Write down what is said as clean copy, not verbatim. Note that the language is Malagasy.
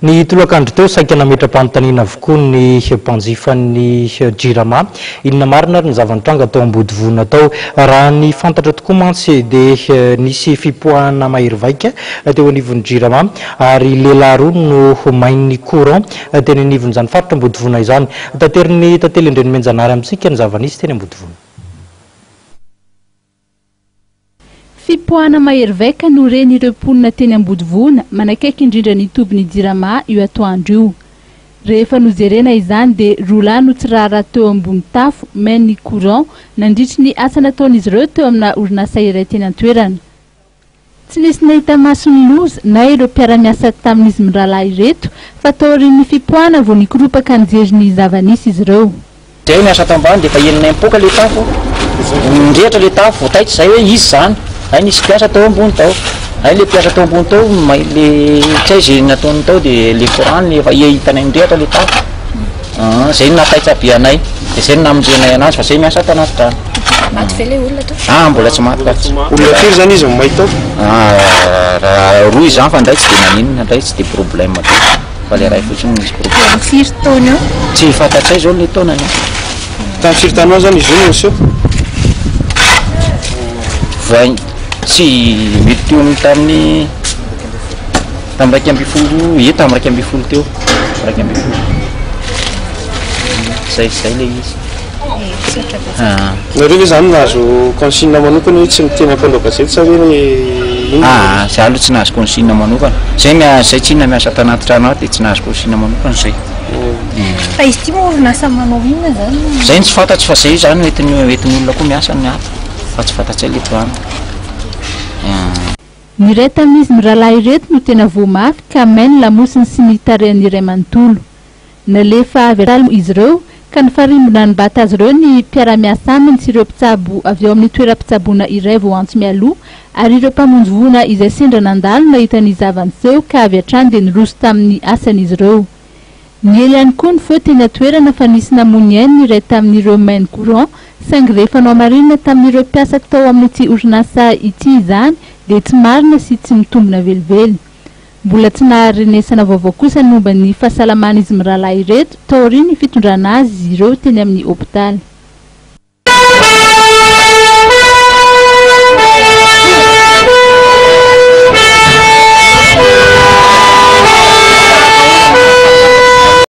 Ny tolakandro teo saika nametra-panontaniana avokoa ny mpanjifan'ny jirama inona marina ary ny zavantranga tao ambody vonona tao raha ny fantatra tokoa mantsy dia nisy fipoahana mahery vaika teo anivon'ny jirama ary lehilahy roa no main'ny courant teny anivon'izany faritra ambody vona izany. Tateriny tantely Andrenimenjanary amintsika ny zavanisy teny ambody vona. Fipoahana mahery vaika no ren'ireo mponina teny ambody vona manakaiky indrindra ny tobin'ny jirama io atoandro io. Rehefa nojerena izany dia roa lahy no tsirara teo ambony tafo main'ny courant nandritry ny asa nataon'izy ireo teo amina orinasa iray teny an-toerana. Tsy nisy nahita masony loza na ireo mpiara-miasa tamin'izy mirahalahy ireto fa tao aorian'ny fipoahana vao nikoropaka nijeriny zavanisy izy ireo. Zay miasa tambany dia fa enina mipoaka le tafo, nirehatra le tafo voataitra zay hoe izy zany. Ay nisy mpiasa tao ambony tao. Ay le mpiasa tao ambony tao le tsy hay zay nataony tao dia le courant efa hitanay nirehatra le tafo. Zay nataitra be anay dia zay namonjenay anazy fa zay miasa tanaty trano. Maty ve le olona tao? Mbola tsy maty. Olona firy zany izy may tao? Roa izany fa ndray tsy dia naninona, ndray tsy dia problème tao. Fa le ray fotsiny misy problème. Firy taona eo? Tsy fantatsay zao le taonany. Tamin'ny firy taona zany izy io monsieur? Tsy mety teo tamin'ny raiky amby folo, tamin'ny raiky amby folo teo. Raiky amby folo. Zay le izy. Nareo ve zany nahazo consigne manokana hoe tsy miteny ampandao gazety sa hoe za aloha tsy nahazo consigne manokana. Zay tsy miasa tanaty trano ato dia tsy nahazo consigne manokana zay. Fa izy ity moa orinasa manao inona zany? Zay tsy fantatry fa zay zany entin'ny olona koa miasa ny ato. Fa tsy fantatsay le toana. Ny ray tamin'izy mirahalahy ireto no tena voamafy ka mainy lamosiny sy ny tarehan'ny iray manontolo. Nalefa avy atalo izy ireo ka nifarimbona ny bata azy ireo ny mpiara-miasa aminy sy ireo mpitsabo avy eo amin'ny toeram-pitsaboana iray vao antso mialoha ary ireo mpamonjy voana izay sendra nandalo nahita ny zavanseho ka avy hatrany dia niroso tamin'ny asan'izy ireo. Ny ely ihany koa ny feo teny atoerana fa nisy namony ainy ny iray tamin'ireo main'ny courant saingy rehefa anao marinina tamin'ireo mpiasa tao amin'ity orinasa ity izany dia tsy marina sy tsy mitombina velively. Mbola tsy naharenesana vaovao kosa ny momba ny fahasalaman'izy mirahalahy ireto tao aorian'ny fitondrana azy ireo teny amin'ny hôpitaly.